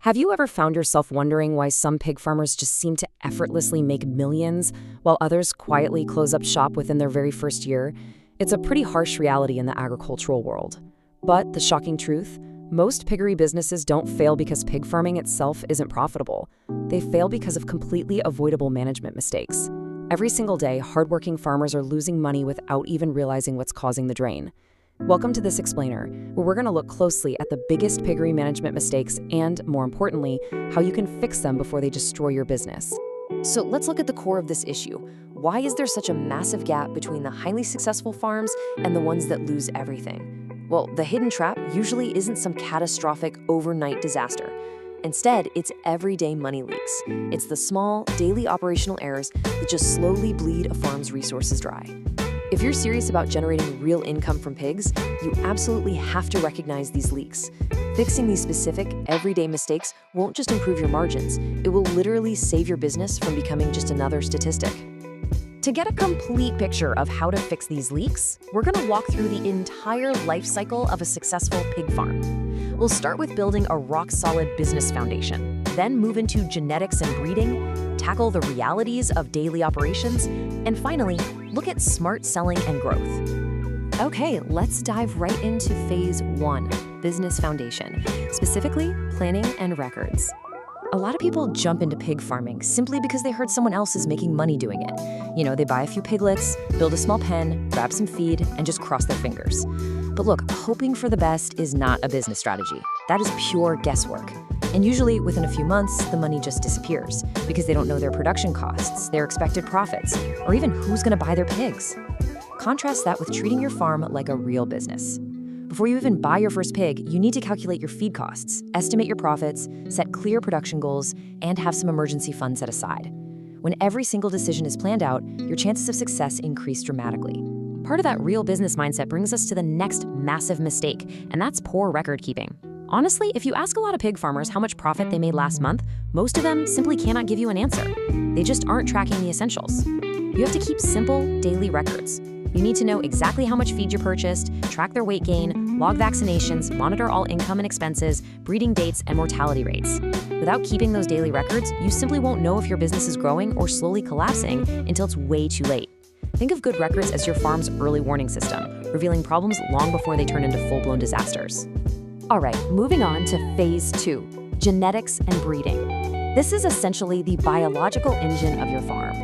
Have you ever found yourself wondering why some pig farmers just seem to effortlessly make millions, while others quietly close up shop within their very first year? It's a pretty harsh reality in the agricultural world. But the shocking truth? Most piggery businesses don't fail because pig farming itself isn't profitable. They fail because of completely avoidable management mistakes. Every single day, hardworking farmers are losing money without even realizing what's causing the drain. Welcome to This Explainer, where we're going to look closely at the biggest piggery management mistakes and, more importantly, how you can fix them before they destroy your business. So let's look at the core of this issue. Why is there such a massive gap between the highly successful farms and the ones that lose everything? Well, the hidden trap usually isn't some catastrophic overnight disaster. Instead, it's everyday money leaks. It's the small, daily operational errors that just slowly bleed a farm's resources dry. If you're serious about generating real income from pigs, you absolutely have to recognize these leaks. Fixing these specific, everyday mistakes won't just improve your margins, it will literally save your business from becoming just another statistic. To get a complete picture of how to fix these leaks, we're going to walk through the entire life cycle of a successful pig farm. We'll start with building a rock-solid business foundation, then move into genetics and breeding, tackle the realities of daily operations, and finally, look at smart selling and growth. Okay, let's dive right into phase 1, business foundation, specifically planning and records. A lot of people jump into pig farming simply because they heard someone else is making money doing it. They buy a few piglets, build a small pen, grab some feed, and just cross their fingers. But look, hoping for the best is not a business strategy. That is pure guesswork. And usually, within a few months, the money just disappears because they don't know their production costs, their expected profits, or even who's going to buy their pigs. Contrast that with treating your farm like a real business. Before you even buy your first pig, you need to calculate your feed costs, estimate your profits, set clear production goals, and have some emergency funds set aside. When every single decision is planned out, your chances of success increase dramatically. Part of that real business mindset brings us to the next massive mistake, and that's poor record keeping. Honestly, if you ask a lot of pig farmers how much profit they made last month, most of them simply cannot give you an answer. They just aren't tracking the essentials. You have to keep simple, daily records. You need to know exactly how much feed you purchased, track their weight gain, log vaccinations, monitor all income and expenses, breeding dates, and mortality rates. Without keeping those daily records, you simply won't know if your business is growing or slowly collapsing until it's way too late. Think of good records as your farm's early warning system, revealing problems long before they turn into full-blown disasters. All right, moving on to phase 2, genetics and breeding. This is essentially the biological engine of your farm.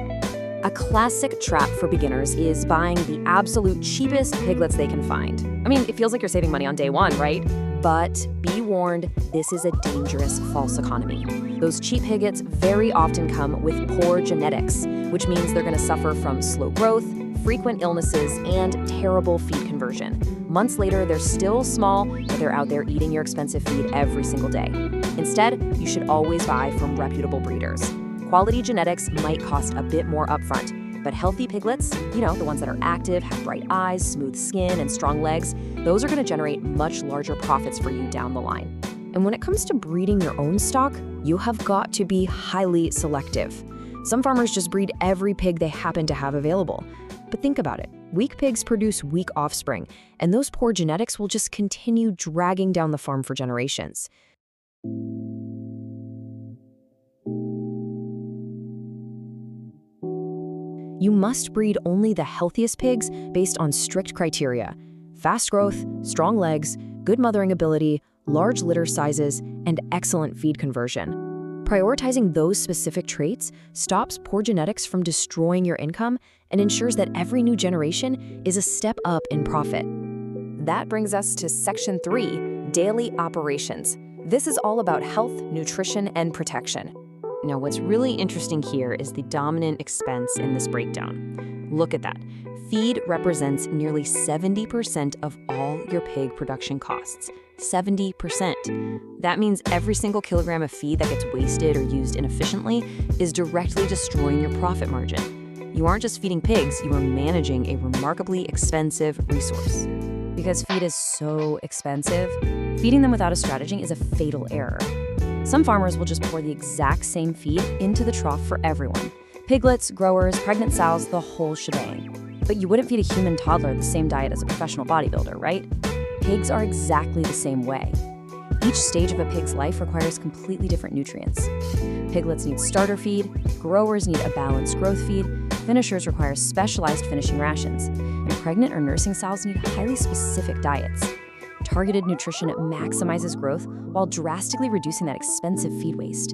A classic trap for beginners is buying the absolute cheapest piglets they can find. I mean, it feels like you're saving money on day one, right? But be warned, this is a dangerous false economy. Those cheap piglets very often come with poor genetics, which means they're going to suffer from slow growth, frequent illnesses, and terrible feed conversion. Months later, they're still small, but they're out there eating your expensive feed every single day. Instead, you should always buy from reputable breeders. Quality genetics might cost a bit more upfront, but healthy piglets, the ones that are active, have bright eyes, smooth skin, and strong legs, those are going to generate much larger profits for you down the line. And when it comes to breeding your own stock, you have got to be highly selective. Some farmers just breed every pig they happen to have available. But think about it. Weak pigs produce weak offspring, and those poor genetics will just continue dragging down the farm for generations. You must breed only the healthiest pigs based on strict criteria: fast growth, strong legs, good mothering ability, large litter sizes, and excellent feed conversion. Prioritizing those specific traits stops poor genetics from destroying your income and ensures that every new generation is a step up in profit. That brings us to section 3, daily operations. This is all about health, nutrition, and protection. Now, what's really interesting here is the dominant expense in this breakdown. Look at that. Feed represents nearly 70% of all your pig production costs. 70%. That means every single kilogram of feed that gets wasted or used inefficiently is directly destroying your profit margin. You aren't just feeding pigs, you are managing a remarkably expensive resource. Because feed is so expensive, feeding them without a strategy is a fatal error. Some farmers will just pour the exact same feed into the trough for everyone. Piglets, growers, pregnant sows, the whole shebang. But you wouldn't feed a human toddler the same diet as a professional bodybuilder, right? Pigs are exactly the same way. Each stage of a pig's life requires completely different nutrients. Piglets need starter feed, growers need a balanced growth feed, finishers require specialized finishing rations, and pregnant or nursing sows need highly specific diets. Targeted nutrition maximizes growth while drastically reducing that expensive feed waste.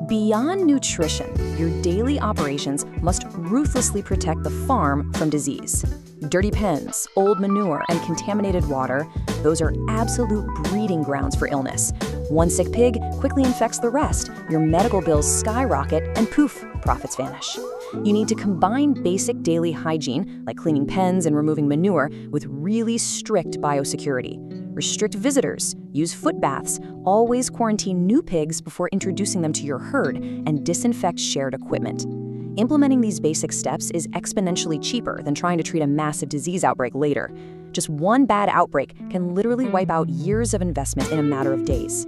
Beyond nutrition, your daily operations must ruthlessly protect the farm from disease. Dirty pens, old manure, and contaminated water, those are absolute breeding grounds for illness. One sick pig quickly infects the rest, your medical bills skyrocket, and poof, profits vanish. You need to combine basic daily hygiene, like cleaning pens and removing manure, with really strict biosecurity. Restrict visitors, use foot baths, always quarantine new pigs before introducing them to your herd, and disinfect shared equipment. Implementing these basic steps is exponentially cheaper than trying to treat a massive disease outbreak later. Just one bad outbreak can literally wipe out years of investment in a matter of days.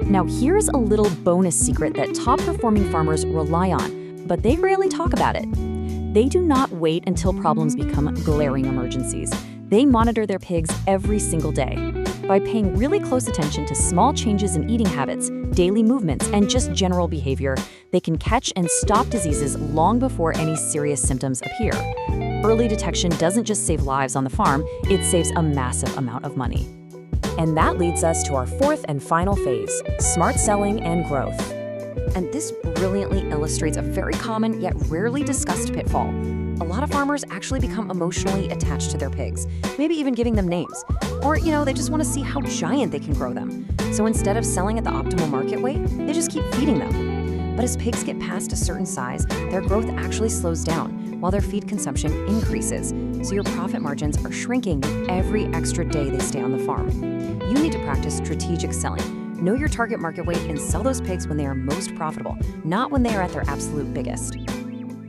Now here's a little bonus secret that top-performing farmers rely on, but they rarely talk about it. They do not wait until problems become glaring emergencies. They monitor their pigs every single day. By paying really close attention to small changes in eating habits, daily movements, and just general behavior, they can catch and stop diseases long before any serious symptoms appear. Early detection doesn't just save lives on the farm, it saves a massive amount of money. And that leads us to our fourth and final phase, smart selling and growth. And this brilliantly illustrates a very common yet rarely discussed pitfall. A lot of farmers actually become emotionally attached to their pigs, maybe even giving them names. Or, they just want to see how giant they can grow them. So instead of selling at the optimal market weight, they just keep feeding them. But as pigs get past a certain size, their growth actually slows down, while their feed consumption increases. So your profit margins are shrinking with every extra day they stay on the farm. You need to practice strategic selling. Know your target market weight and sell those pigs when they are most profitable, not when they are at their absolute biggest.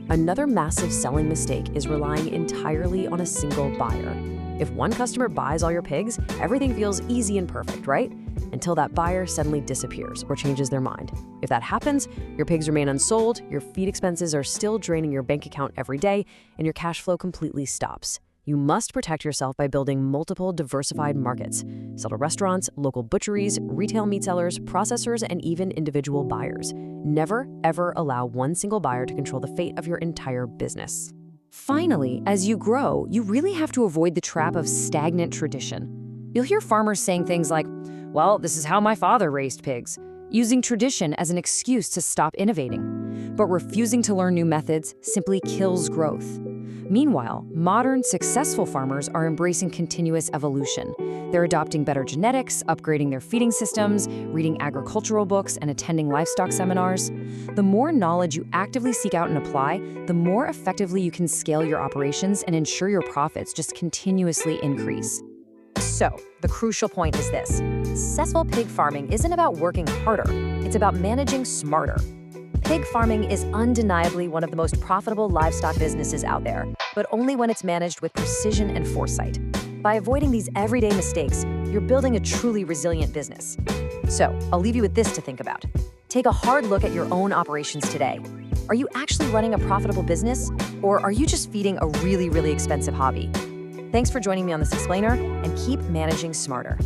Another massive selling mistake is relying entirely on a single buyer. If one customer buys all your pigs, everything feels easy and perfect, right? Until that buyer suddenly disappears or changes their mind. If that happens, your pigs remain unsold, your feed expenses are still draining your bank account every day, and your cash flow completely stops. You must protect yourself by building multiple diversified markets. Sell to restaurants, local butcheries, retail meat sellers, processors, and even individual buyers. Never, ever allow one single buyer to control the fate of your entire business. Finally, as you grow, you really have to avoid the trap of stagnant tradition. You'll hear farmers saying things like, "Well, this is how my father raised pigs," using tradition as an excuse to stop innovating. But refusing to learn new methods simply kills growth. Meanwhile, modern, successful farmers are embracing continuous evolution. They're adopting better genetics, upgrading their feeding systems, reading agricultural books, and attending livestock seminars. The more knowledge you actively seek out and apply, the more effectively you can scale your operations and ensure your profits just continuously increase. So, the crucial point is this: successful pig farming isn't about working harder, it's about managing smarter. Pig farming is undeniably one of the most profitable livestock businesses out there, but only when it's managed with precision and foresight. By avoiding these everyday mistakes, you're building a truly resilient business. So, I'll leave you with this to think about. Take a hard look at your own operations today. Are you actually running a profitable business, or are you just feeding a really, really expensive hobby? Thanks for joining me on this explainer, and keep managing smarter.